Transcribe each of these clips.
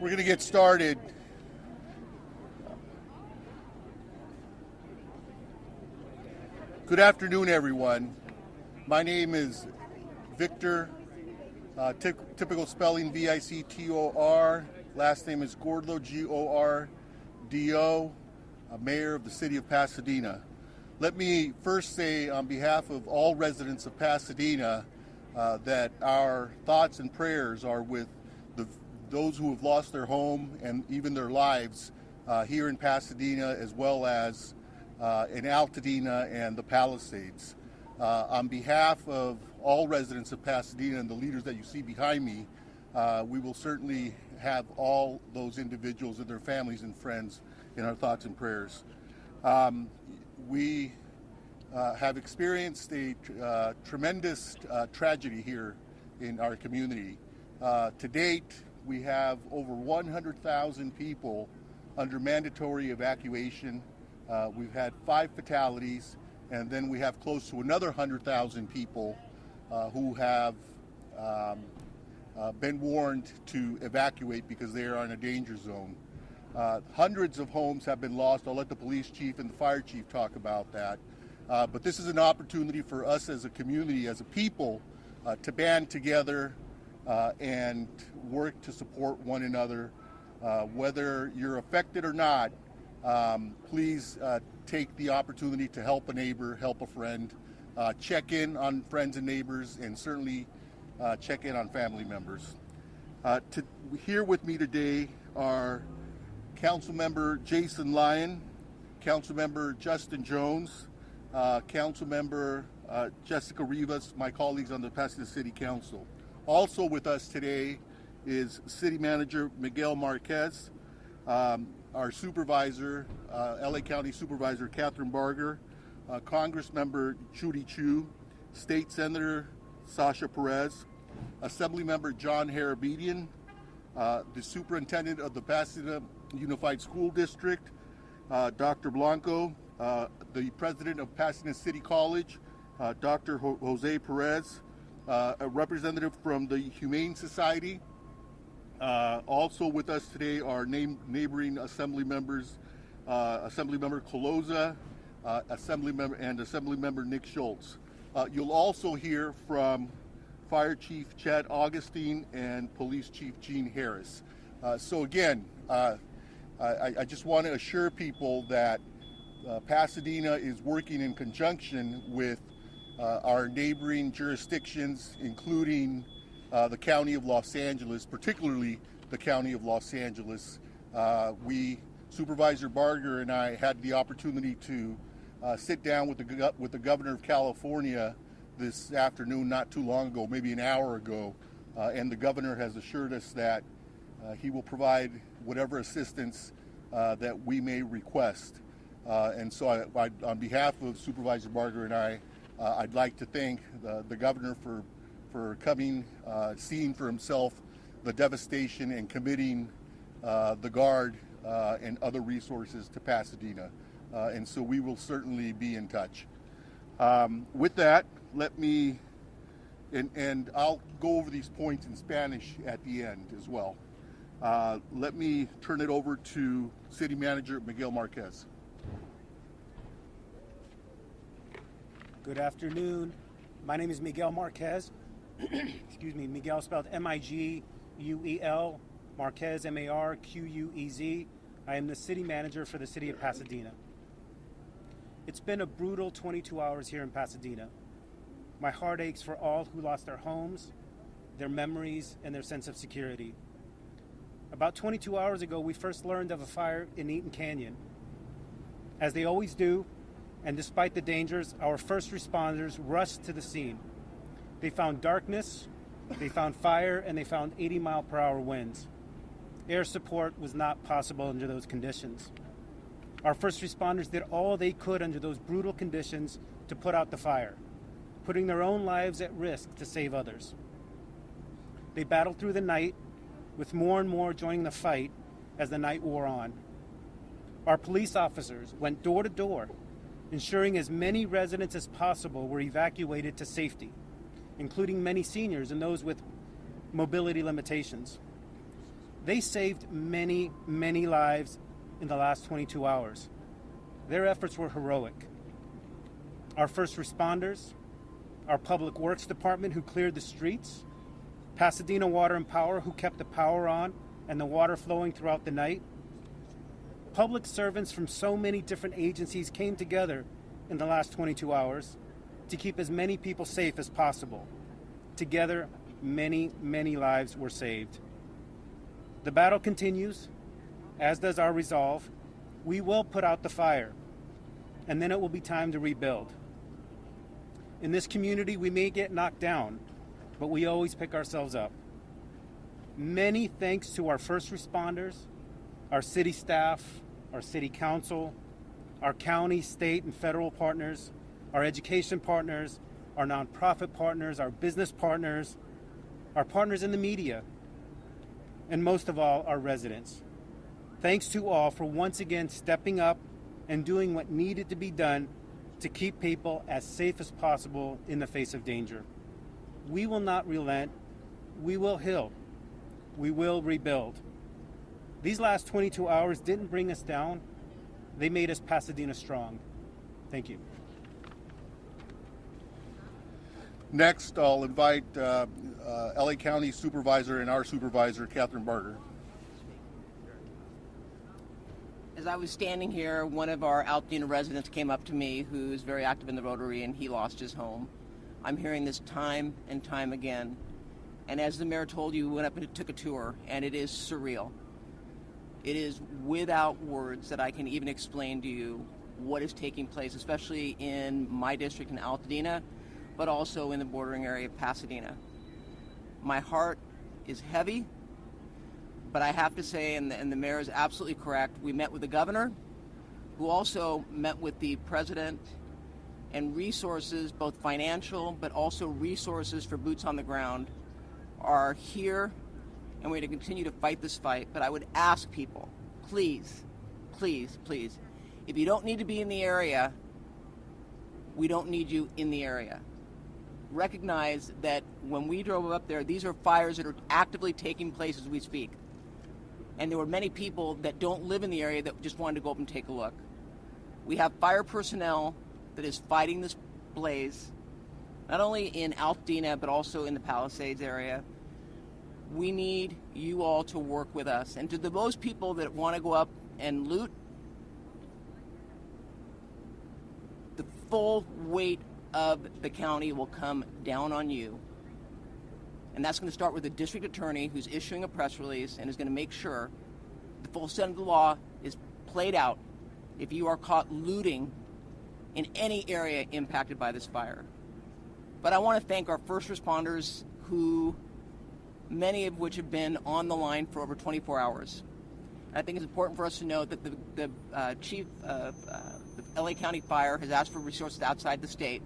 We're going to get started. Good afternoon, everyone. My name is Victor, typical spelling Victor. Last name is Gordlo, Gordo, mayor of the city of Pasadena. Let me first say on behalf of all residents of Pasadena that our thoughts and prayers are with those who have lost their home and even their lives here in Pasadena, as well as in Altadena and the Palisades. On behalf of all residents of Pasadena and the leaders that you see behind me, we will certainly have all those individuals and their families and friends in our thoughts and prayers. We have experienced a tremendous tragedy here in our community. To date, we have over 100,000 people under mandatory evacuation. We've had 5 fatalities, and then we have close to another 100,000 people who have been warned to evacuate because they are in a danger zone. Hundreds of homes have been lost. I'll let the police chief and the fire chief talk about that. But this is an opportunity for us as a community, as a people, to band together and work to support one another. Whether you're affected or not, please take the opportunity to help a neighbor, help a friend, check in on friends and neighbors, and certainly check in on family members. Here with me today are Councilmember Jason Lyon, Councilmember Justin Jones, Councilmember Jessica Rivas, my colleagues on the Pasadena City Council. Also with us today is City Manager Miguel Marquez, our Supervisor, LA County Supervisor Catherine Barger, Congressmember Judy Chu, State Senator Sasha Perez, Assemblymember John Harabedian, the Superintendent of the Pasadena Unified School District, Dr. Blanco, the President of Pasadena City College, Dr. Jose Perez, a representative from the Humane Society. Also with us today are neighboring Assembly members, Assemblymember Coloza, Assemblymember Nick Schultz. You'll also hear from Fire Chief Chad Augustine and Police Chief Gene Harris. So again, I just want to assure people that Pasadena is working in conjunction with our neighboring jurisdictions, including the County of Los Angeles, particularly the County of Los Angeles. Supervisor Barger and I had the opportunity to sit down with the Governor of California this afternoon, not too long ago, maybe an hour ago, and the Governor has assured us that he will provide whatever assistance that we may request. And so on behalf of Supervisor Barger and I'd like to thank the Governor for coming, seeing for himself the devastation and committing the Guard and other resources to Pasadena. And so we will certainly be in touch. With that, let me, and I'll go over these points in Spanish at the end as well. Let me turn it over to City Manager Miguel Marquez. Good afternoon. My name is Miguel Marquez. Excuse me, Miguel spelled M-I-G-U-E-L, Marquez, M-A-R-Q-U-E-Z. I am the city manager for the city of Pasadena. It's been a brutal 22 hours here in Pasadena. My heart aches for all who lost their homes, their memories, and their sense of security. About 22 hours ago, we first learned of a fire in Eaton Canyon. As they always do, and despite the dangers, our first responders rushed to the scene. They found darkness, they found fire, and they found 80-mile-per-hour winds. Air support was not possible under those conditions. Our first responders did all they could under those brutal conditions to put out the fire, putting their own lives at risk to save others. They battled through the night, with more and more joining the fight as the night wore on. Our police officers went door to door, ensuring as many residents as possible were evacuated to safety, including many seniors and those with mobility limitations. They saved many, many lives in the last 22 hours. Their efforts were heroic. Our first responders, our Public Works Department who cleared the streets, Pasadena Water and Power who kept the power on and the water flowing throughout the night. Public servants from so many different agencies came together in the last 22 hours to keep as many people safe as possible. Together, many, many lives were saved. The battle continues, as does our resolve. We will put out the fire, and then it will be time to rebuild. In this community, we may get knocked down, but we always pick ourselves up. Many thanks to our first responders, our city staff, our city council, our county, state, and federal partners, our education partners, our nonprofit partners, our business partners, our partners in the media, and most of all, our residents. Thanks to all for once again stepping up and doing what needed to be done to keep people as safe as possible in the face of danger. We will not relent. We will heal. We will rebuild. These last 22 hours didn't bring us down. They made us Pasadena strong. Thank you. Next, I'll invite LA County Supervisor and our Supervisor, Catherine Barger. As I was standing here, one of our Altadena residents came up to me who's very active in the Rotary, and he lost his home. I'm hearing this time and time again. And as the mayor told you, we went up and took a tour, and it is surreal. It is without words that I can even explain to you what is taking place, especially in my district in Altadena, but also in the bordering area of Pasadena. My heart is heavy, but I have to say, and the mayor is absolutely correct, we met with the governor, who also met with the president, and resources, both financial, but also resources for boots on the ground, are here, and we're going to continue to fight this fight. But I would ask people, please, please, please, if you don't need to be in the area, we don't need you in the area. Recognize that when we drove up there, these are fires that are actively taking place as we speak. And there were many people that don't live in the area that just wanted to go up and take a look. We have fire personnel that is fighting this blaze, not only in Altadena, but also in the Palisades area. We need you all to work with us. And to those people that want to go up and loot, the full weight of the county will come down on you. And that's going to start with the district attorney, who's issuing a press release and is going to make sure the full extent of the law is played out if you are caught looting in any area impacted by this fire. But I want to thank our first responders, who many of which have been on the line for over 24 hours. And I think it's important for us to know that the chief of the LA County Fire has asked for resources outside the state,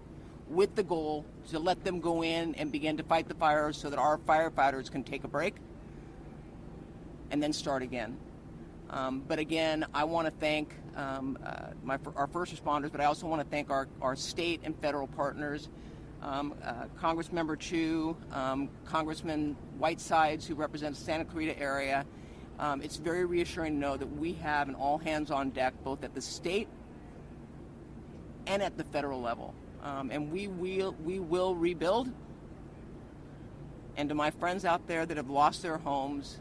with the goal to let them go in and begin to fight the fires so that our firefighters can take a break and then start again. But again, I want to thank our first responders, but I also want to thank our state and federal partners, Congressmember Chu, Congressman Whitesides, who represents the Santa Clarita area. It's very reassuring to know that we have an all hands on deck, both at the state and at the federal level. And we will rebuild. And to my friends out there that have lost their homes,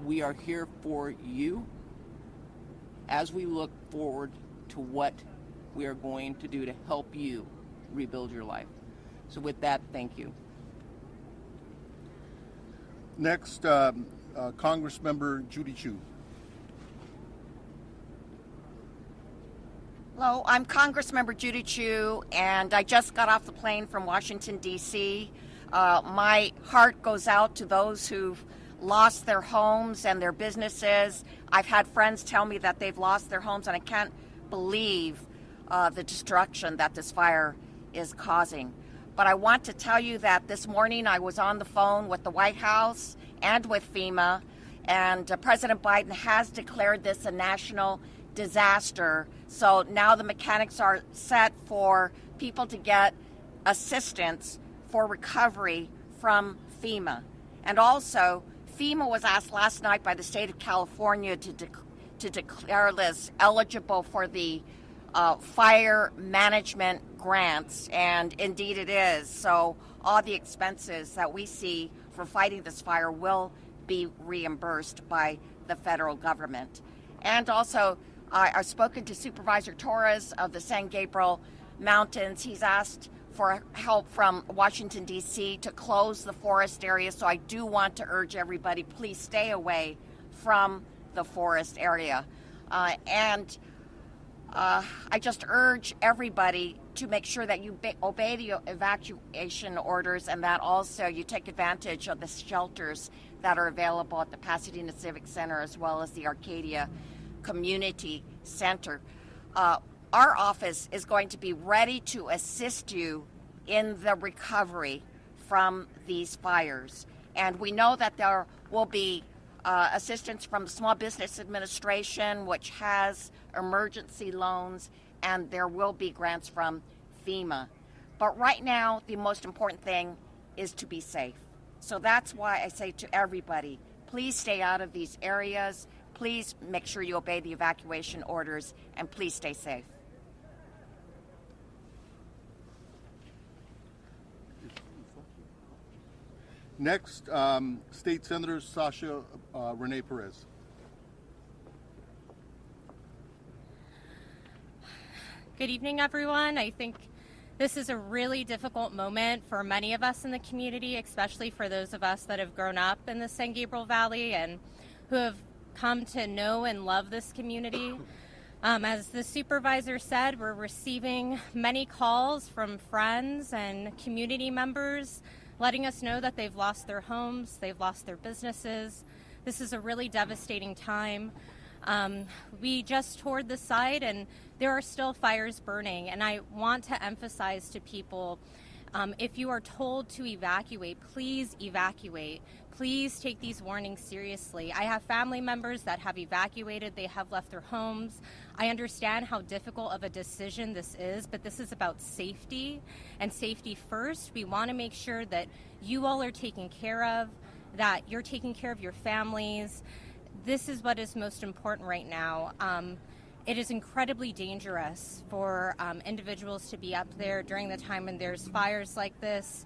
we are here for you as we look forward to what we are going to do to help you rebuild your life. So with that, thank you. Next, Congressmember Judy Chu. Hello, I'm Congressmember Judy Chu, and I just got off the plane from Washington, D.C. My heart goes out to those who've lost their homes and their businesses. I've had friends tell me that they've lost their homes, and I can't believe the destruction that this fire is causing. But I want to tell you that this morning I was on the phone with the White House and with FEMA, and President Biden has declared this a national disaster. So now the mechanics are set for people to get assistance for recovery from FEMA. And also, FEMA was asked last night by the state of California to declare this eligible for the fire management grants, and indeed it is. So all the expenses that we see for fighting this fire will be reimbursed by the federal government. And also, I've spoken to Supervisor Torres of the San Gabriel Mountains. He's asked for help from Washington, D.C. to close the forest area. So I do want to urge everybody, please stay away from the forest area. And I just urge everybody to make sure that you obey the evacuation orders, and that also you take advantage of the shelters that are available at the Pasadena Civic Center as well as the Arcadia Community Center. Our office is going to be ready to assist you in the recovery from these fires. And we know that there will be assistance from the Small Business Administration, which has emergency loans, and there will be grants from FEMA. But right now, the most important thing is to be safe. So that's why I say to everybody, please stay out of these areas. Please make sure you obey the evacuation orders, and please stay safe. Next, State Senator Sasha Renee Perez. Good evening, everyone. I think this is a really difficult moment for many of us in the community, especially for those of us that have grown up in the San Gabriel Valley and who have come to know and love this community. As the supervisor said, we're receiving many calls from friends and community members letting us know that they've lost their homes, they've lost their businesses. This is a really devastating time. We just toured the site and there are still fires burning, and I want to emphasize to people, if you are told to evacuate, please evacuate. Please take these warnings seriously. I have family members that have evacuated, they have left their homes. I understand how difficult of a decision this is, but this is about safety and safety first. We want to make sure that you all are taken care of, that you're taking care of your families. This is what is most important right now. It is incredibly dangerous for individuals to be up there during the time when there's fires like this.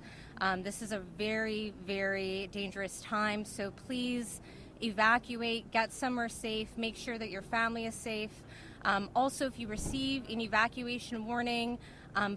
This is a very, very dangerous time, so please evacuate, get somewhere safe, make sure that your family is safe. Also, if you receive an evacuation warning,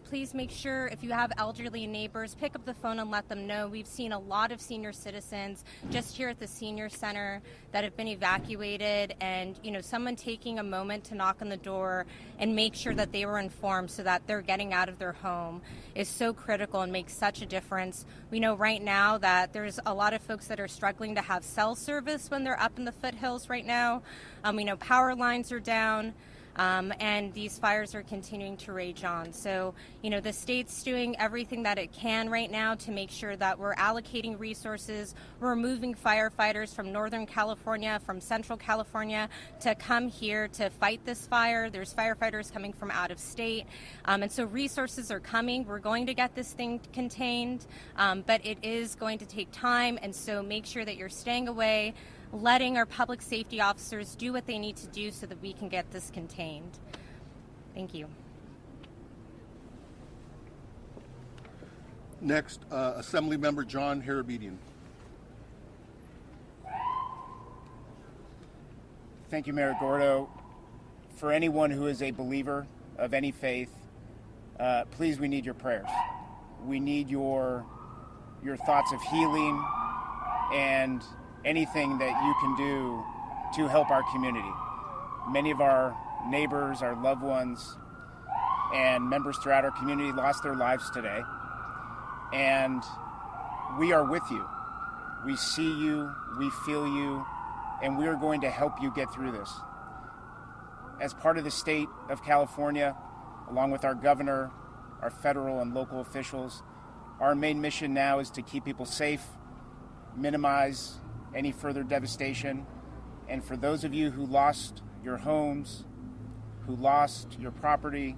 please make sure, if you have elderly neighbors, pick up the phone and let them know. We've seen a lot of senior citizens just here at the senior center that have been evacuated, and someone taking a moment to knock on the door and make sure that they were informed so that they're getting out of their home is so critical and makes such a difference. We know right now that there's a lot of folks that are struggling to have cell service when they're up in the foothills right now. We know power lines are down. And these fires are continuing to rage on. So, the state's doing everything that it can right now to make sure that we're allocating resources. We're moving firefighters from Northern California, from Central California to come here to fight this fire. There's firefighters coming from out of state. And so resources are coming. We're going to get this thing contained, but it is going to take time. And so make sure that you're staying away, letting our public safety officers do what they need to do so that we can get this contained. Thank you. Next, Assembly Member John Harabedian. Thank you, Mayor Gordo. For anyone who is a believer of any faith, please, we need your prayers. We need your thoughts of healing and anything that you can do to help our community. Many of our neighbors, our loved ones, and members throughout our community lost their lives today. And we are with you. We see you, we feel you, and we are going to help you get through this. As part of the state of California, along with our governor, our federal and local officials, our main mission now is to keep people safe, minimize any further devastation. And for those of you who lost your homes, who lost your property,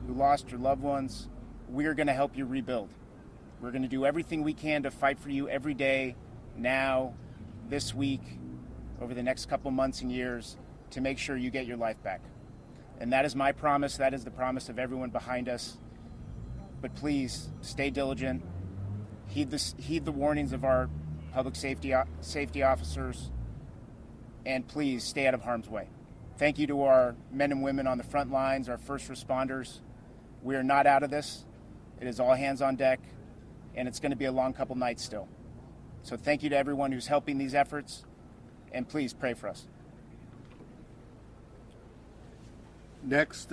who lost your loved ones, we are going to help you rebuild. We're going to do everything we can to fight for you every day, now this week, over the next couple months and years, to make sure you get your life back. And that is my promise. That is the promise of everyone behind us. But please stay diligent. Heed the warnings of our public safety officers, and please stay out of harm's way. Thank you to our men and women on the front lines, our first responders. We are not out of this. It is all hands on deck, and it's going to be a long couple nights still. So thank you to everyone who's helping these efforts, and please pray for us. Next,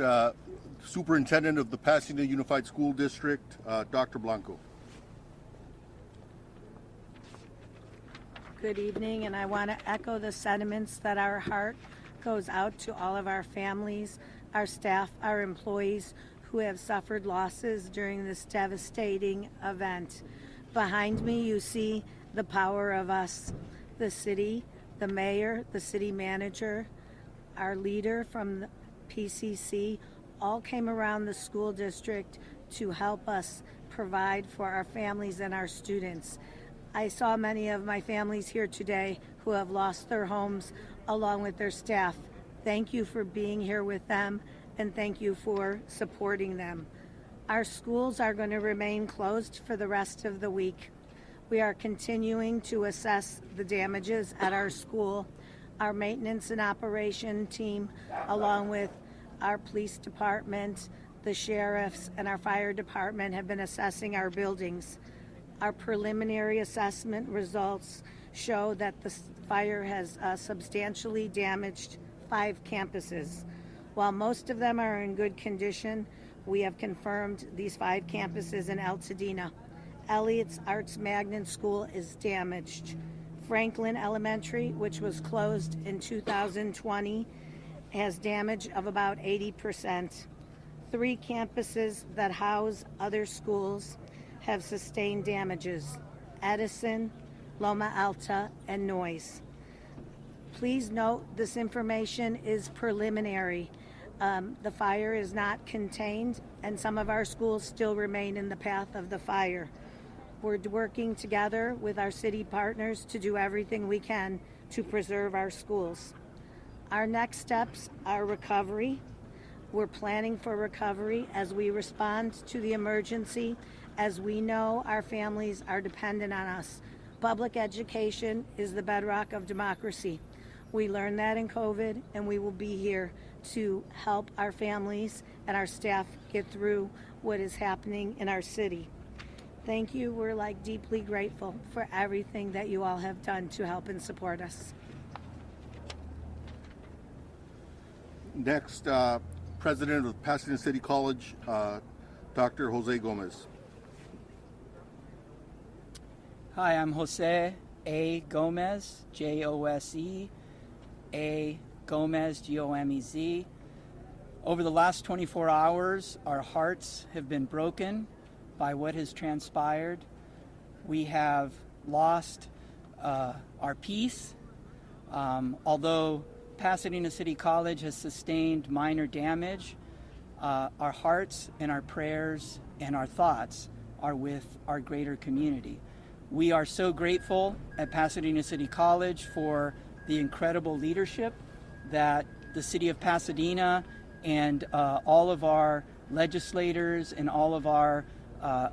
Superintendent of the Pasadena Unified School District, Dr. Blanco. Good evening, and I want to echo the sentiments that our heart goes out to all of our families, our staff, our employees who have suffered losses during this devastating event. Behind me, you see the power of us, the city, the mayor, the city manager, our leader from the PCC, all came around the school district to help us provide for our families and our students. I saw many of my families here today who have lost their homes along with their staff. Thank you for being here with them, and thank you for supporting them. Our schools are going to remain closed for the rest of the week. We are continuing to assess the damages at our school. Our maintenance and operation team, along with our police department, the sheriffs, and our fire department, have been assessing our buildings. Our preliminary assessment results show that the fire has substantially damaged 5 campuses. While most of them are in good condition, we have confirmed these 5 campuses in Pasadena. Elliott's Arts Magnet School is damaged. Franklin Elementary, which was closed in 2020, has damage of about 80%. 3 campuses that house other schools have sustained damages: Edison, Loma Alta, and Noyes. Please note this information is preliminary. The fire is not contained, and some of our schools still remain in the path of the fire. We're working together with our city partners to do everything we can to preserve our schools. Our next steps are recovery. We're planning for recovery as we respond to the emergency, as we know our families are dependent on us. Public education is the bedrock of democracy. We learned that in COVID, and we will be here to help our families and our staff get through what is happening in our city. Thank you. We're deeply grateful for everything that you all have done to help and support us. Next, President of Pasadena City College, Dr. Jose Gomez. Hi, I'm Jose A. Gomez, Jose A. Gomez, Gomez. Over the last 24 hours, our hearts have been broken by what has transpired. We have lost our peace. Although Pasadena City College has sustained minor damage, our hearts and our prayers and our thoughts are with our greater community. We are so grateful at Pasadena City College for the incredible leadership that the city of Pasadena and all of our legislators and all of our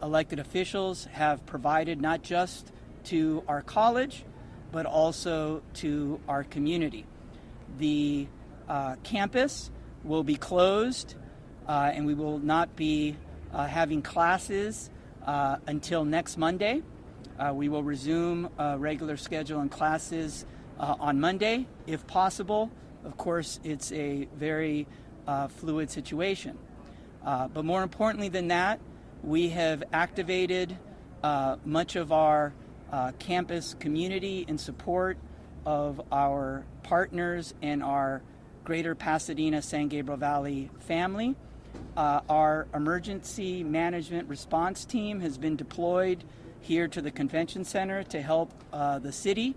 elected officials have provided, not just to our college, but also to our community. The campus will be closed, and we will not be having classes until next Monday. We will resume regular schedule and classes on Monday, if possible. Of course, it's a very fluid situation. But more importantly than that, we have activated much of our campus community in support of our partners and our greater Pasadena San Gabriel Valley family. Our emergency management response team has been deployed here to the convention center to help the city.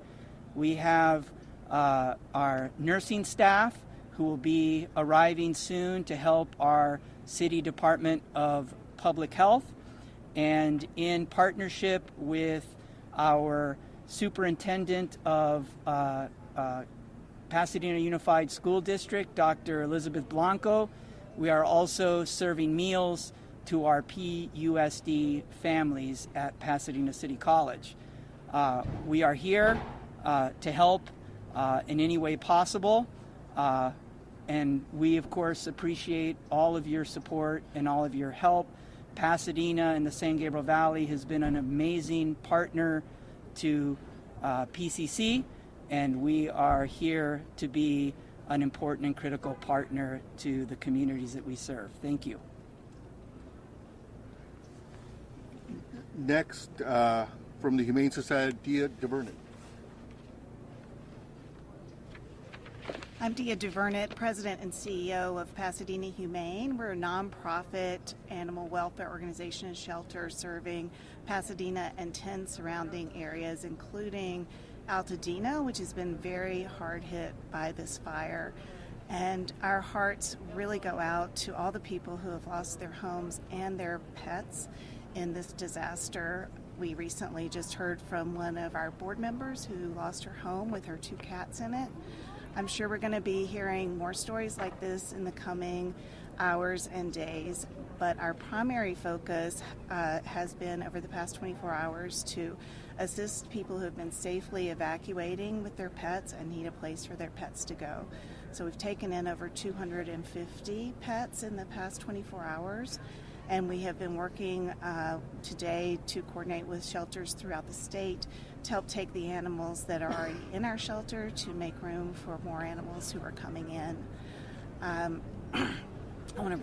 We have our nursing staff who will be arriving soon to help our city Department of Public Health. And in partnership with our Superintendent of Pasadena Unified School District, Dr. Elizabeth Blanco. We are also serving meals to our PUSD families at Pasadena City College. We are here to help in any way possible, and we of course appreciate all of your support and all of your help. Pasadena and the San Gabriel Valley has been an amazing partner to PCC, and we are here to be an important and critical partner to the communities that we serve. Thank you. Next, from the Humane Society, Dia DeVernit. I'm Dia DeVernit, President and CEO of Pasadena Humane. We're a nonprofit animal welfare organization and shelter serving Pasadena and 10 surrounding areas, including Altadena, which has been very hard hit by this fire. And our hearts really go out to all the people who have lost their homes and their pets in this disaster. We recently just heard from one of our board members who lost her home with her 2 cats in it. I'm sure we're going to be hearing more stories like this in the coming hours and days, but our primary focus has been over the past 24 hours to assist people who have been safely evacuating with their pets and need a place for their pets to go. So we've taken in over 250 pets in the past 24 hours, and we have been working today to coordinate with shelters throughout the state to help take the animals that are already in our shelter to make room for more animals who are coming in. I want to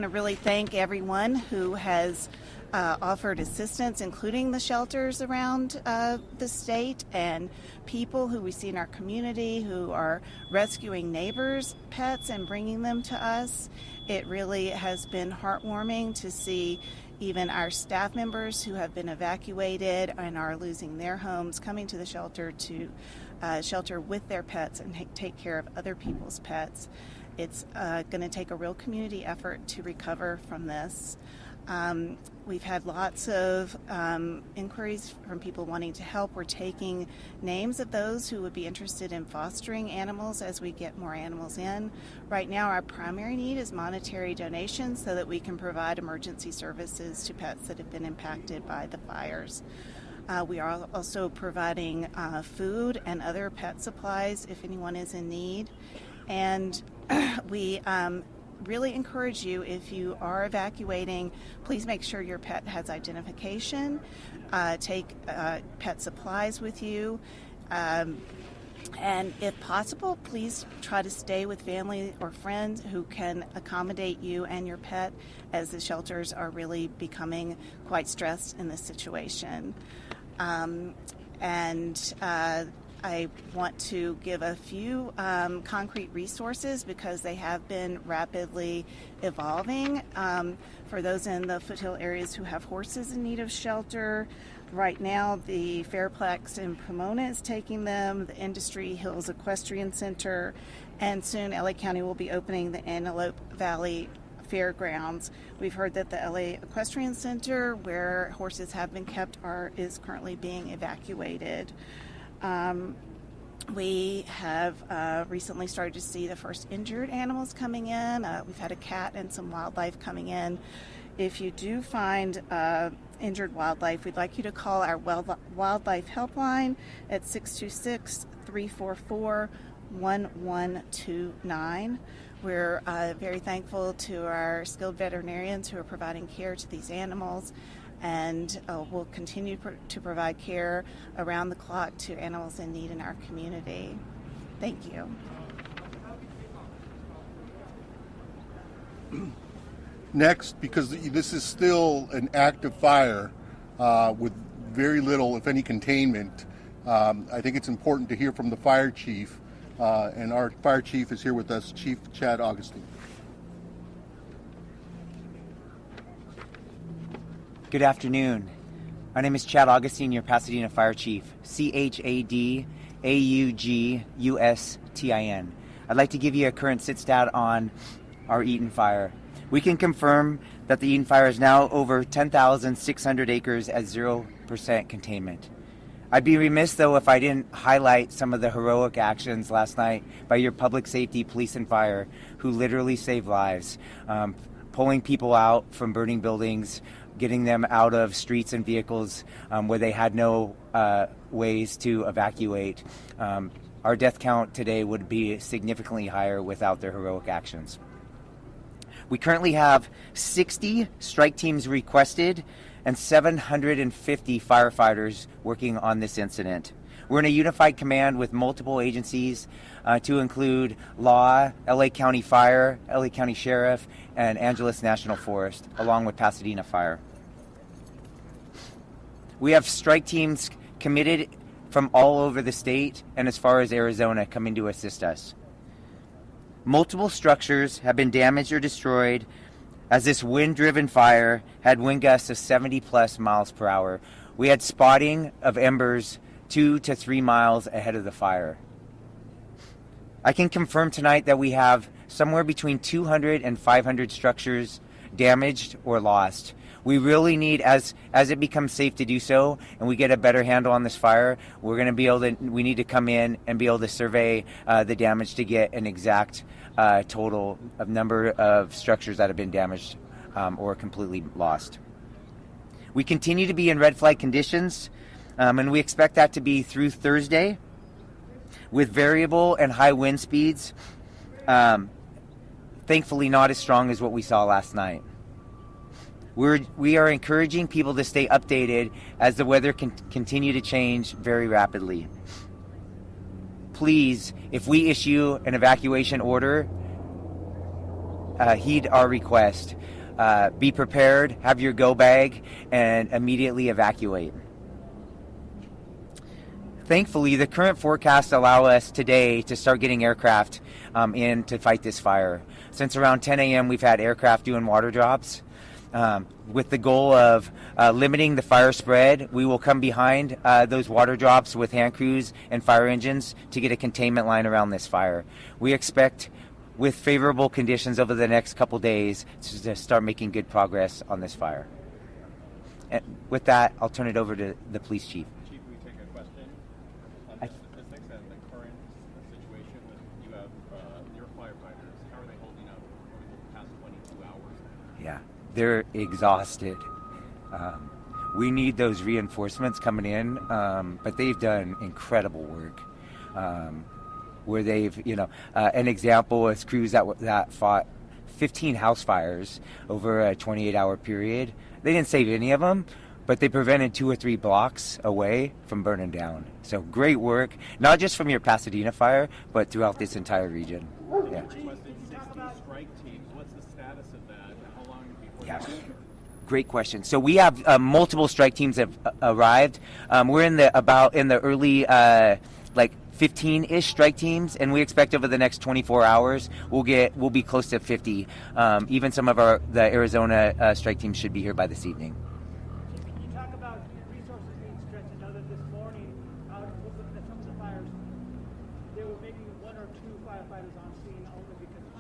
really thank everyone who has offered assistance, including the shelters around the state and people who we see in our community who are rescuing neighbors' pets and bringing them to us. It really has been heartwarming to see even our staff members who have been evacuated and are losing their homes coming to the shelter to shelter with their pets and take care of other people's pets. It's going to take a real community effort to recover from this. We've had lots of inquiries from people wanting to help. We're taking names of those who would be interested in fostering animals as we get more animals in. Right now, our primary need is monetary donations so that we can provide emergency services to pets that have been impacted by the fires. We are also providing food and other pet supplies if anyone is in need. And we really encourage you, if you are evacuating, please make sure your pet has identification. Take pet supplies with you. And if possible, please try to stay with family or friends who can accommodate you and your pet, as the shelters are really becoming quite stressed in this situation. I want to give a few concrete resources because they have been rapidly evolving. For those in the foothill areas who have horses in need of shelter, right now the Fairplex in Pomona is taking them, the Industry Hills Equestrian Center, and soon LA County will be opening the Antelope Valley Fairgrounds. We've heard that the LA Equestrian Center, where horses have been kept, is currently being evacuated. We have recently started to see the first injured animals coming in. We've had a cat and some wildlife coming in. If you do find injured wildlife, we'd like you to call our wildlife helpline at 626-344-1129. We're very thankful to our skilled veterinarians who are providing care to these animals, and we'll continue to provide care around the clock to animals in need in our community. Thank you. Next, because this is still an active fire with very little, if any, containment, I think it's important to hear from the fire chief, and our fire chief is here with us, Chief Chad Augustine. Good afternoon. My name is Chad Augustine, your Pasadena Fire Chief, ChadAugustin. I'd like to give you a current sit-stat on our Eaton fire. We can confirm that the Eaton fire is now over 10,600 acres at 0% containment. I'd be remiss, though, if I didn't highlight some of the heroic actions last night by your public safety, police, and fire, who literally saved lives, pulling people out from burning buildings, getting them out of streets and vehicles where they had no ways to evacuate. Our death count today would be significantly higher without their heroic actions. We currently have 60 strike teams requested and 750 firefighters working on this incident. We're in a unified command with multiple agencies to include law, LA County Fire, LA County Sheriff, and Angeles National Forest, along with Pasadena Fire. We have strike teams committed from all over the state and as far as Arizona coming to assist us. Multiple structures have been damaged or destroyed as this wind-driven fire had wind gusts of 70+ miles per hour. We had spotting of embers 2 to 3 miles ahead of the fire. I can confirm tonight that we have somewhere between 200 and 500 structures damaged or lost. We really need, as it becomes safe to do so, and we get a better handle on this fire, we need to come in and be able to survey the damage to get an exact total of number of structures that have been damaged or completely lost. We continue to be in red flag conditions, and we expect that to be through Thursday with variable and high wind speeds, thankfully not as strong as what we saw last night. We are encouraging people to stay updated as the weather can continue to change very rapidly. Please, if we issue an evacuation order, heed our request. Be prepared, have your go bag, and immediately evacuate. Thankfully, the current forecasts allow us today to start getting aircraft in to fight this fire. Since around 10 a.m., we've had aircraft doing water drops. With the goal of limiting the fire spread, we will come behind those water drops with hand crews and fire engines to get a containment line around this fire. We expect, with favorable conditions over the next couple days, to start making good progress on this fire. And with that, I'll turn it over to the police chief. Chief, we take a question on the statistics and the current situation with you have your firefighters. How are they holding up over the past 22 hours? Yeah. They're exhausted. We need those reinforcements coming in, but they've done incredible work. Where they've, an example is crews that fought 15 house fires over a 28-hour period. They didn't save any of them, but they prevented 2 or 3 blocks away from burning down. So great work, not just from your Pasadena fire, but throughout this entire region. Yeah. Strike teams. What's the status of that? How long before? Yeah. Great question. So we have multiple strike teams have arrived. We're in the early 15-ish strike teams, and we expect over the next 24 hours we'll be close to 50. Even some of the Arizona strike teams should be here by this evening. Can you talk about resources being stretched? I know that this morning, I was looking at some of the fires. There were maybe 1 or 2 firefighters on scene only because it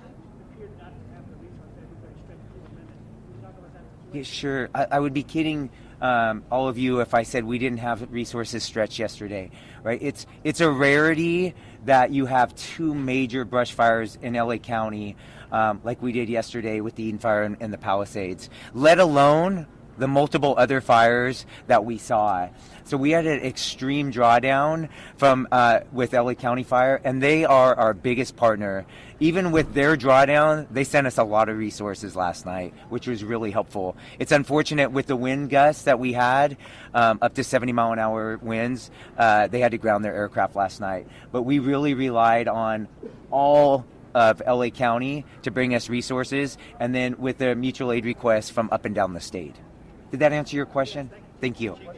appeared not to have the resources. Everybody stretched to a minute. Can you talk about that? Yeah, sure. I would be kidding all of you if I said we didn't have resources stretched yesterday, right? It's a rarity that you have 2 major brush fires in LA County like we did yesterday with the Eden Fire and the Palisades, let alone the multiple other fires that we saw. So we had an extreme drawdown from with LA County Fire, and they are our biggest partner. Even with their drawdown, they sent us a lot of resources last night, which was really helpful. It's unfortunate with the wind gusts that we had, up to 70-mile-an-hour winds, they had to ground their aircraft last night. But we really relied on all of LA County to bring us resources, and then with the mutual aid requests from up and down the state. Did that answer your question? Thank you. One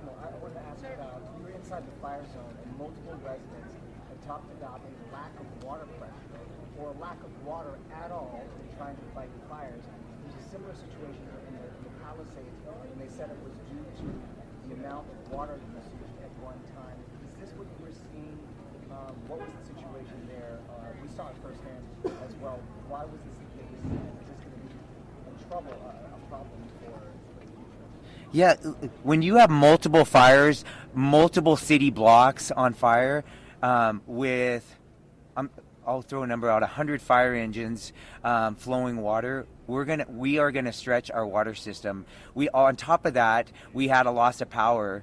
more. I wanted to ask about, you were inside the fire zone and multiple residents had talked about a lack of water pressure or a lack of water at all in trying to fight the fires. There's a similar situation in the Palisades, and they said it was due to the amount of water usage at one time. Is this what you were seeing? What was the situation there? We saw it firsthand as well. Why was this the case? Is this going to be a problem for? Yeah, when you have multiple fires multiple city blocks on fire with, I'll throw a number out, 100 fire engines flowing water. We are gonna stretch our water system. On top of that, we had a loss of power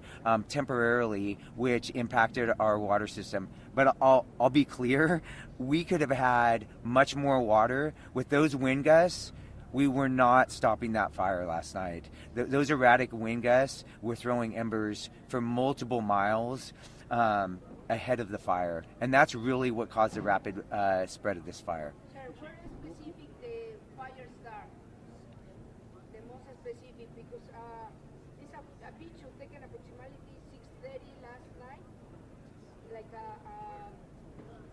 temporarily, which impacted our water system. But I'll be clear, we could have had much more water. With those wind gusts, we were not stopping that fire last night. Those erratic wind gusts were throwing embers for multiple miles ahead of the fire, and that's really what caused the rapid spread of this fire. Sir, where specific the fire start? The most specific, because it's a picture taken approximately 6:30 last night, like a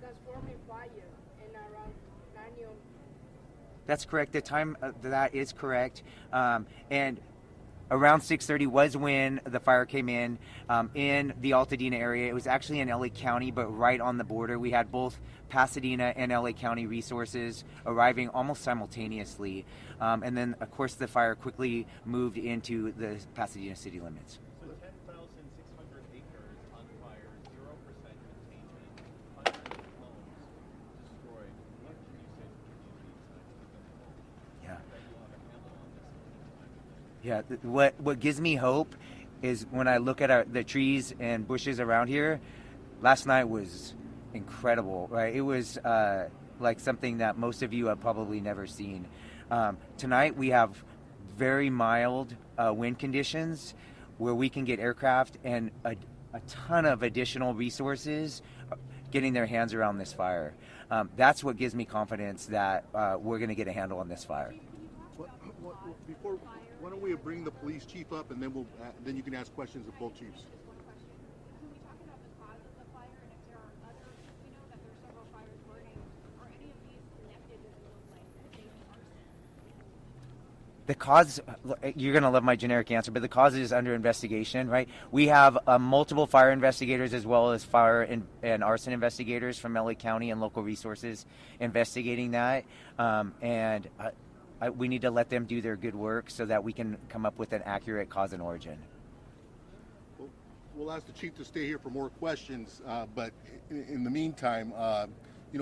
transforming fire, and around 9 That's correct. The time that is correct, and around 6:30 was when the fire came in the Altadena area. It was actually in LA County, but right on the border. We had both Pasadena and LA County resources arriving almost simultaneously. And then, of course, the fire quickly moved into the Pasadena city limits. So 10,600 acres on fire, 0% containment, hundreds of homes destroyed. What can you say to the communities that you have a handle on this? Yeah, what gives me hope is when I look at the trees and bushes around here. Last night was incredible, right? It was like something that most of you have probably never seen. Tonight we have very mild wind conditions where we can get aircraft and a ton of additional resources getting their hands around this fire. That's what gives me confidence that we're going to get a handle on this fire. Before, why don't we bring the police chief up, and then you can ask questions of both chiefs. Can we talk about the cause of the fire, and if there are others? We know that there are several fires burning. Are any of these connected to maybe arson? The cause, you're going to love my generic answer, but the cause is under investigation, right? We have multiple fire investigators as well as fire and arson investigators from LA County and local resources investigating that. We need to let them do their good work so that we can come up with an accurate cause and origin. We'll ask the chief to stay here for more questions, but in the meantime,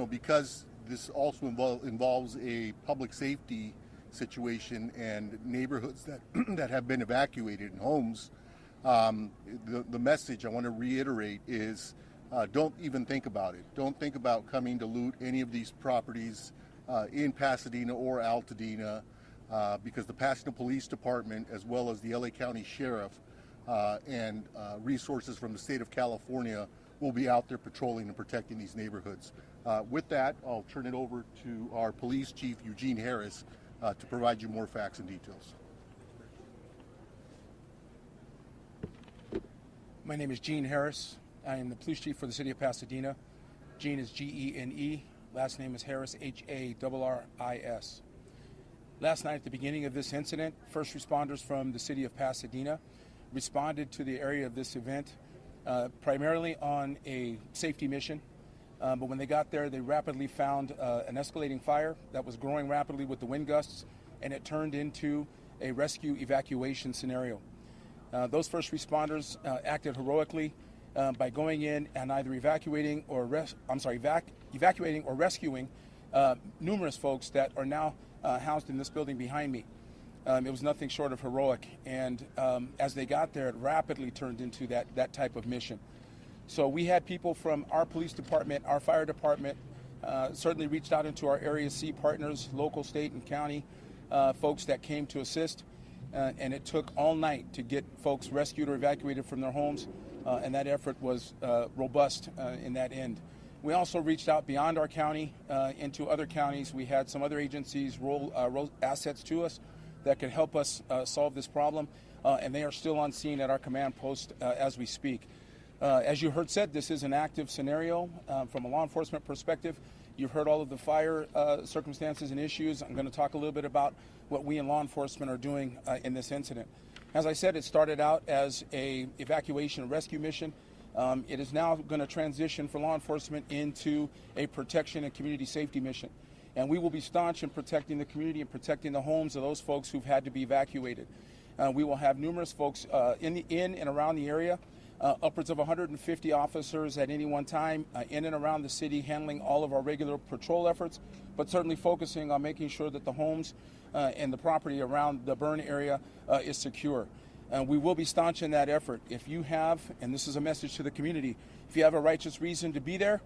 because this also involves a public safety situation and neighborhoods that have been evacuated and homes, the message I want to reiterate is don't even think about it. Don't think about coming to loot any of these properties in Pasadena or Altadena, because the Pasadena Police Department, as well as the LA County Sheriff and resources from the state of California, will be out there patrolling and protecting these neighborhoods. With that, I'll turn it over to our police chief, Eugene Harris, to provide you more facts and details. My name is Gene Harris. I am the police chief for the city of Pasadena. Gene is Gene. Last name is Harris, Harris. Last night at the beginning of this incident, first responders from the city of Pasadena responded to the area of this event primarily on a safety mission. But when they got there, they rapidly found an escalating fire that was growing rapidly with the wind gusts, and it turned into a rescue evacuation scenario. Those first responders acted heroically by going in and either evacuating or rescuing numerous folks that are now housed in this building behind me. It was nothing short of heroic, and as they got there, it rapidly turned into that type of mission. So we had people from our police department, our fire department, certainly reached out into our Area C partners, local, state, and county folks that came to assist, and it took all night to get folks rescued or evacuated from their homes, and that effort was robust in that end. We also reached out beyond our county into other counties. We had some other agencies roll assets to us that could help us solve this problem, and they are still on scene at our command post as we speak. As you heard said, this is an active scenario from a law enforcement perspective. You've heard all of the fire circumstances and issues. I'm going to talk a little bit about what we in law enforcement are doing in this incident. As I said, it started out as a evacuation and rescue mission. It is now going to transition for law enforcement into a protection and community safety mission. And we will be staunch in protecting the community and protecting the homes of those folks who've had to be evacuated. We will have numerous folks in and around the area upwards of 150 officers at any one time in and around the city handling all of our regular patrol efforts, but certainly focusing on making sure that the homes and the property around the burn area is secure. We will be staunch in that effort. If you have, and this is a message to the community, if you have a righteous reason to be there,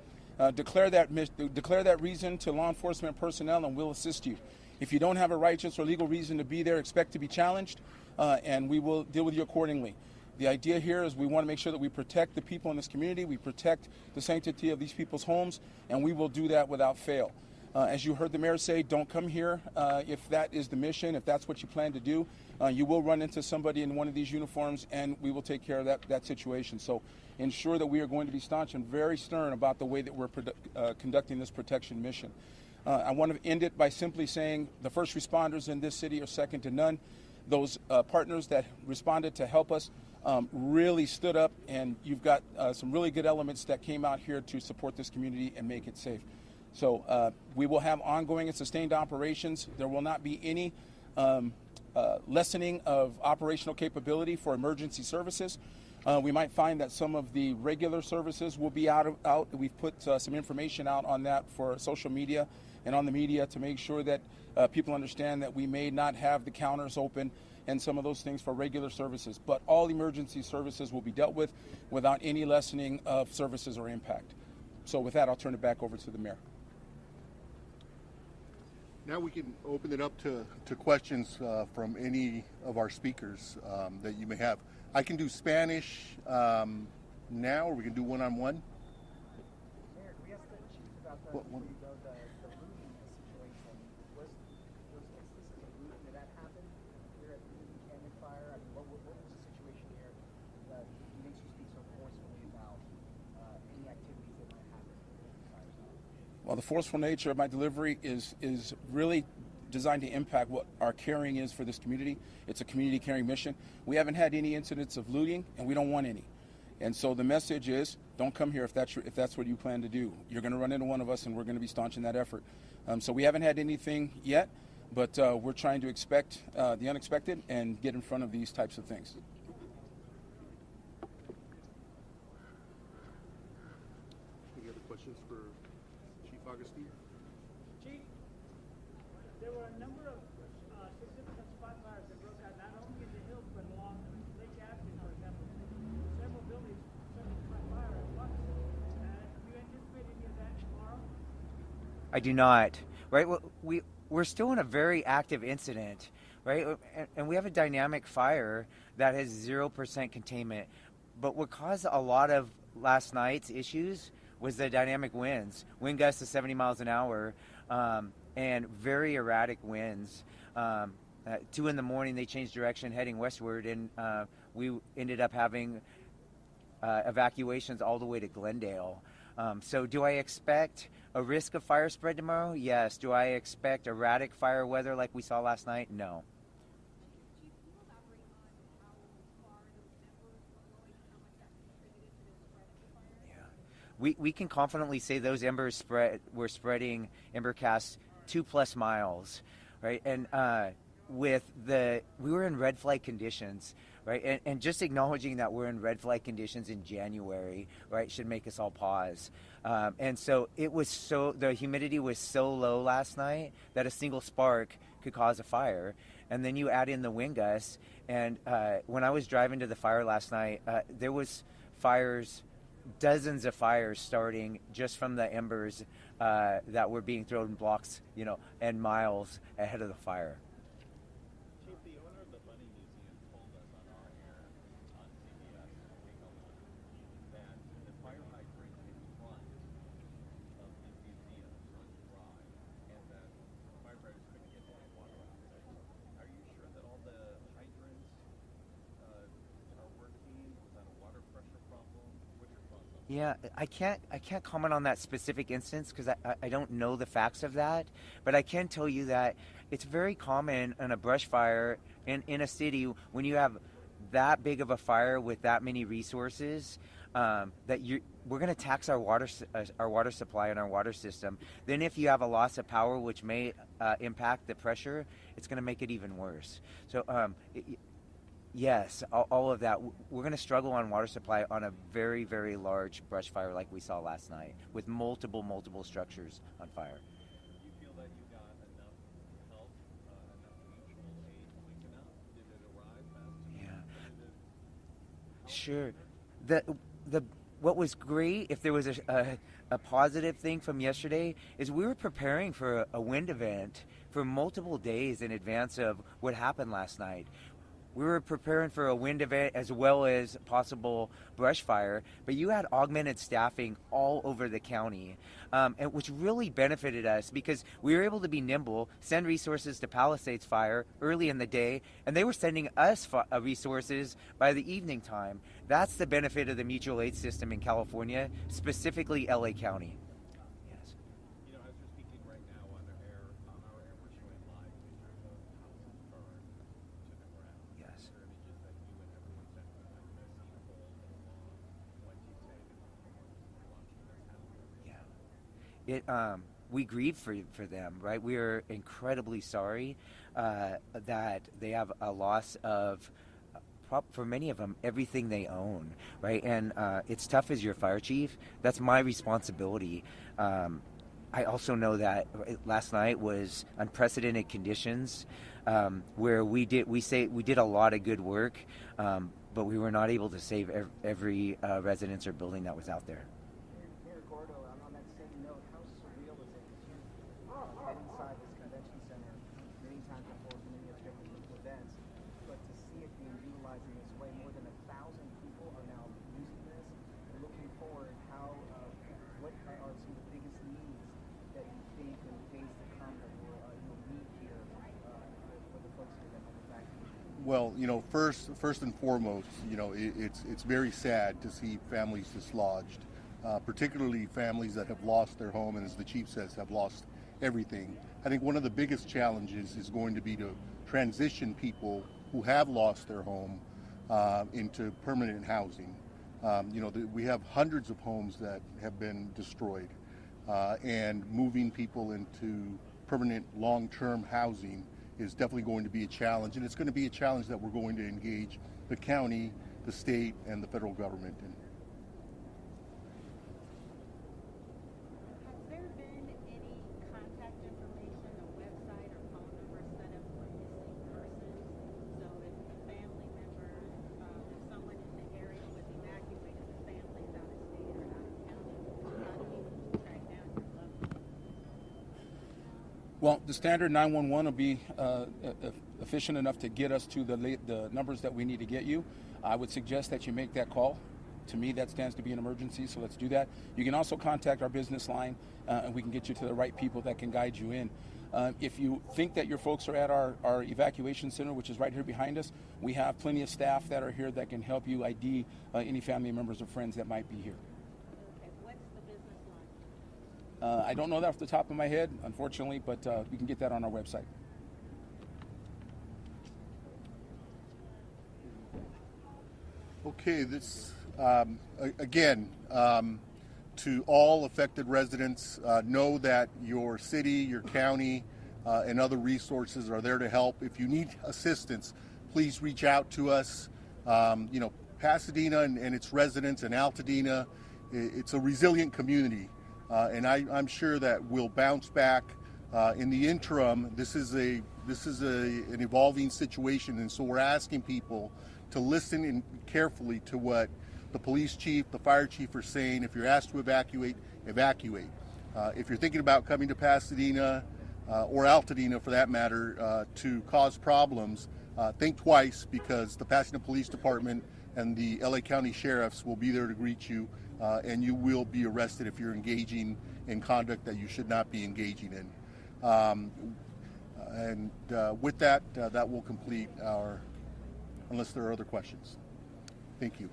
declare that reason to law enforcement personnel and we'll assist you. If you don't have a righteous or legal reason to be there, expect to be challenged and we will deal with you accordingly. The idea here is we want to make sure that we protect the people in this community, we protect the sanctity of these people's homes, and we will do that without fail. As you heard the mayor say, don't come here if that is the mission, if that's what you plan to do. You will run into somebody in one of these uniforms, and we will take care of that situation. So ensure that we are going to be staunch and very stern about the way that we're conducting this protection mission. I want to end it by simply saying the first responders in this city are second to none. Those partners that responded to help us really stood up, and you've got some really good elements that came out here to support this community and make it safe. So we will have ongoing and sustained operations. There will not be any lessening of operational capability for emergency services. We might find that some of the regular services will be out. We've put some information out on that for social media and on the media to make sure that people understand that we may not have the counters open and some of those things for regular services. But all emergency services will be dealt with without any lessening of services or impact. So with that, I'll turn it back over to the mayor. Now we can open it up to questions from any of our speakers that you may have. I can do Spanish now, or we can do one-on-one. Mayor, can we ask the chief about the looting situation? Was instances of looting, did that happen here at the Canyon Fire? I mean, what was the situation here that makes you speak so forcefully about any activities that might happen in the fire zone? Well, the forceful nature of my delivery is really designed to impact what our caring is for this community. It's a community caring mission. We haven't had any incidents of looting, and we don't want any. And so the message is, don't come here if that's what you plan to do. You're going to run into one of us, and we're going to be staunch in that effort. So we haven't had anything yet, but we're trying to expect the unexpected and get in front of these types of things. Any other questions for Chief Augustine? Chief, there were a number of significant spot fires that broke out not only in the hills but along Lake Avenue, for example. Several buildings caught fire at once. Do you anticipate any of that tomorrow? I do not. Right? We're still in a very active incident, right? And we have a dynamic fire that has 0% containment. But what caused a lot of last night's issues was the dynamic winds. Wind gusts of 70 miles an hour and very erratic winds. 2 in the morning, they changed direction heading westward, and we ended up having evacuations all the way to Glendale. So do I expect a risk of fire spread tomorrow? Yes. Do I expect erratic fire weather like we saw last night? No. We can confidently say those embers were spreading ember casts 2+ miles, right? And we were in red flag conditions, right? And just acknowledging that we're in red flag conditions in January, right, should make us all pause. And so the humidity was so low last night that a single spark could cause a fire. And then you add in the wind gusts. And when I was driving to the fire last night, there was dozens of fires starting just from the embers that were being thrown in blocks, and miles ahead of the fire. Chief, the owner of the Bunny Museum told us on our air on CBS that the fire hydrant in front of the museum runs dry and that firefighters couldn't get any water out of it. Are you sure that all the hydrants are working? Was that a water pressure problem? What's your thoughts on that? Yeah, I can't comment on that specific instance because I don't know the facts of that, but I can tell you that it's very common in a brush fire in a city when you have that big of a fire with that many resources that we're going to tax our water supply and our water system. Then if you have a loss of power, which may impact the pressure, it's going to make it even worse. So Yes, all of that. We're going to struggle on water supply on a very, very large brush fire like we saw last night with multiple structures on fire. Do you feel that you got enough help, enough mutual aid quick enough? Did it arrive fast enough? Yeah. Sure. The what was great, if there was a positive thing from yesterday, is we were preparing for a wind event for multiple days in advance of what happened last night. We were preparing for a wind event as well as possible brush fire, but you had augmented staffing all over the county, and which really benefited us because we were able to be nimble, send resources to Palisades Fire early in the day, and they were sending us resources by the evening time. That's the benefit of the mutual aid system in California, specifically LA County. Yes. You know, as we're speaking right now on our air, we're showing live pictures of houses burned to the ground. Yes. These are images that you and everyone sent me. I've seen all day long. What do you say to people watching this happen? We grieve for them, right? We are incredibly sorry that they have a loss of, for many of them, everything they own, right? And it's tough as your fire chief. That's my responsibility. I also know that last night was unprecedented conditions where we did a lot of good work, but we were not able to save every residence or building that was out there. Mayor Gordo, on that same note, how surreal is it? You've been inside this convention center many times before for many different events, but to see it being utilized in this way, more than 1,000 people are now using this. And looking forward, what are some of the biggest needs that you think in the days to come that you'll need here for the folks here that have evacuated? Well, first and foremost, it's very sad to see families dislodged, particularly families that have lost their home and, as the chief says, have lost everything. I think one of the biggest challenges is going to be to transition people who have lost their home into permanent housing. We have hundreds of homes that have been destroyed, and moving people into permanent long-term housing is definitely going to be a challenge, and it's going to be a challenge that we're going to engage the county, the state, and the federal government in. Has there been any contact information, a website or phone number set up for missing persons? So if a family member, if someone in the area was evacuated, the family's out of state or out of county, how do you track down your loved ones? Well, the standard 911 will be efficient enough to get us to the numbers that we need to get you. I would suggest that you make that call. To me, that stands to be an emergency, so let's do that. You can also contact our business line, and we can get you to the right people that can guide you in. If you think that your folks are at our evacuation center, which is right here behind us, we have plenty of staff that are here that can help you ID any family members or friends that might be here. I don't know that off the top of my head, unfortunately, but we can get that on our website. Okay, this again, to all affected residents, know that your city, your county, and other resources are there to help. If you need assistance, please reach out to us. Pasadena and its residents and Altadena, it's a resilient community. And I'm sure that we'll bounce back. In the interim, this is an evolving situation, and so we're asking people to listen carefully to what the police chief, the fire chief are saying. If you're asked to evacuate, evacuate. If you're thinking about coming to Pasadena or Altadena, for that matter, to cause problems, think twice, because the Pasadena Police Department and the LA County Sheriffs will be there to greet you. And you will be arrested if you're engaging in conduct that you should not be engaging in. With that, that will complete our, unless there are other questions. Thank you.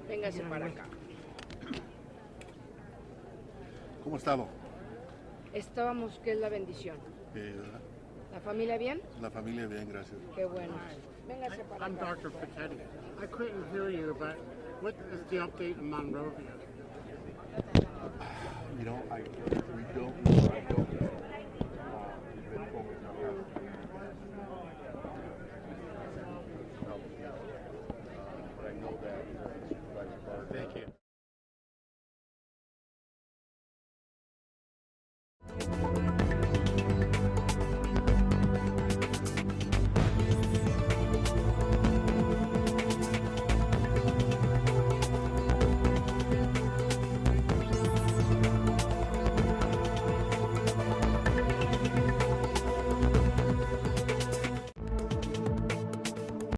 Véngase para acá. ¿Cómo ha estado? Estábamos, que es la bendición. ¿Verdad? ¿La familia bien? La familia bien, gracias. Qué bueno. Véngase para I'm acá. Dr. Pachetti. I couldn't hear you, but what is the update in Monrovia? You know, we don't know.